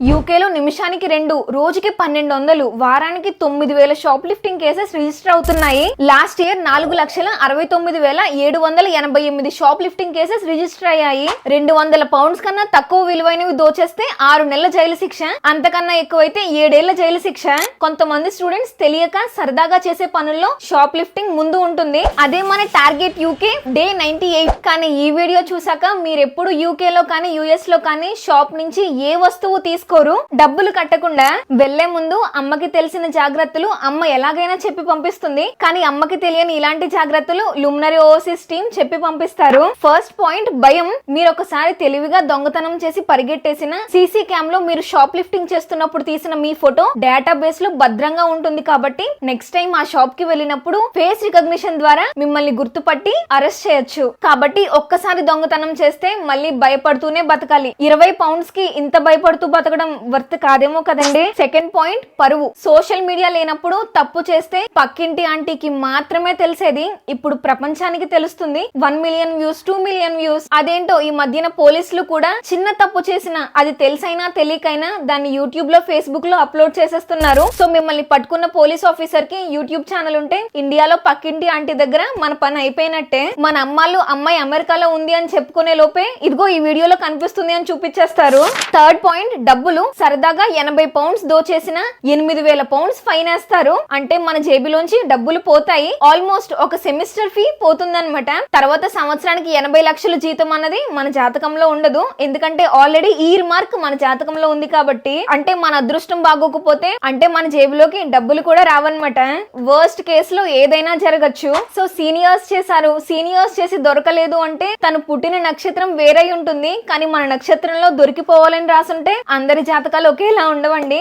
యూకేలో నిమిషానికి 2, రోజుకి 1200, వారానికి 9000 షాప్ లిఫ్టింగ్ కేసెస్ రిజిస్టర్ అవుతున్నాయి. Last year 4,69,788 shop lifting cases register అయ్యాయి. 200 పౌండ్స్ కన్నా తక్కువ విలువైనవి దోచేస్తే 6 నెలల జైలు శిక్ష, అంతకన్నా ఎక్కువైతే 7 ఏళ్ల జైలు శిక్ష. కొంతమంది స్టూడెంట్స్ తెలియక సరదాగా చేసే పనుల్లో షాప్ లిఫ్టింగ్ ముందు ఉంటుంది. అదే మన టార్గెట్ యూకే డే 98. కానీ ఈ వీడియో చూసాక మీరెప్పుడు యూకేలో కానీ యుఎస్ లో కానీ షాప్ నుంచి ఏ వస్తువు డబ్బులు కట్టకుండా వెళ్లే ముందు అమ్మకి తెలిసిన జాగ్రత్తలు అమ్మ ఎలాగైనా చెప్పి పంపిస్తుంది. కానీ అమ్మకి తెలియని ఇలాంటి జాగ్రత్తలు లుమినరీ ఓవర్సీస్ టీమ్ చెప్పి పంపిస్తారు. ఫస్ట్ పాయింట్, భయం. మీరు ఒకసారి తెలివిగా దొంగతనం చేసి పరిగెట్టేసిన సీసీ క్యామ్ లో మీరు షాప్ లిఫ్టింగ్ చేస్తున్నప్పుడు తీసిన మీ ఫోటో డేటాబేస్ లో భద్రంగా ఉంటుంది. కాబట్టి నెక్స్ట్ టైం ఆ షాప్ కి వెళ్ళినప్పుడు ఫేస్ రికగ్నిషన్ ద్వారా మిమ్మల్ని గుర్తుపట్టి అరెస్ట్ చేయొచ్చు. కాబట్టి ఒక్కసారి దొంగతనం చేస్తే మళ్ళీ భయపడుతూనే బతకాలి. 20 పౌండ్స్ కి ఇంత భయపడుతూ బతకడం వర్త్ కాదేమో కదండి. సెకండ్ పాయింట్, పరువు. సోషల్ మీడియా లేనప్పుడు తప్పు చేస్తే పక్కింటి ఆంటీకి మాత్రమే తెలిసేది ఇప్పుడు ప్రపంచానికి తెలుస్తుంది. 1 మిలియన్ వ్యూస్, 2 మిలియన్ వ్యూస్. అదేంటో ఈ మధ్యన పోలీసులు కూడా చిన్న తప్పు చేసినా అది తెలిసైనా తెలియకైనా దాన్ని యూట్యూబ్ లో, ఫేస్బుక్ లో అప్లోడ్ చేసేస్తున్నారు. సో మిమ్మల్ని పట్టుకున్న పోలీస్ ఆఫీసర్ కి యూట్యూబ్ ఛానల్ ఉంటే ఇండియాలో పక్కింటి ఆంటీ దగ్గర మన పని అయిపోయినట్టే. మన అమ్మాయి అమెరికాలో ఉంది అని చెప్పుకునే లోపే ఇదిగో ఈ వీడియోలో కనిపిస్తుంది అని చూపించేస్తారు. థర్డ్ పాయింట్, డబ్బులు. సరదాగా 80 పౌండ్స్ దోచేసిన 8,000 పౌండ్స్ ఫైన్ వేస్తారు. అంటే మన జేబులోంచి డబ్బులు పోతాయి. ఆల్మోస్ట్ ఒక సెమిస్టర్ ఫీ పోతుందన్నమాట. తర్వాత సంవత్సరానికి 80 లక్షల జీతం అన్నది మన జాతకంలో ఉండదు. ఎందుకంటే ఆల్రెడీ ఈ మార్క్ మన జాతకంలో ఉంది కాబట్టి. అంటే మన అదృష్టం బాగోకపోతే అంటే మన జేబులోకి డబ్బులు కూడా రావన్నమాట. వర్స్ట్ కేసులో ఏదైనా జరగచ్చు. సో సీనియర్స్ చేశారు, సీనియర్స్ చేసి దొరకలేదు అంటే తను పుట్టిన నక్షత్రం వేరే ఉంటుంది. కానీ మన నక్షత్రంలో దొరికిపోవాలని రాసుంటే అందరి జాతకాలు ఒకేలా ఉండవండి.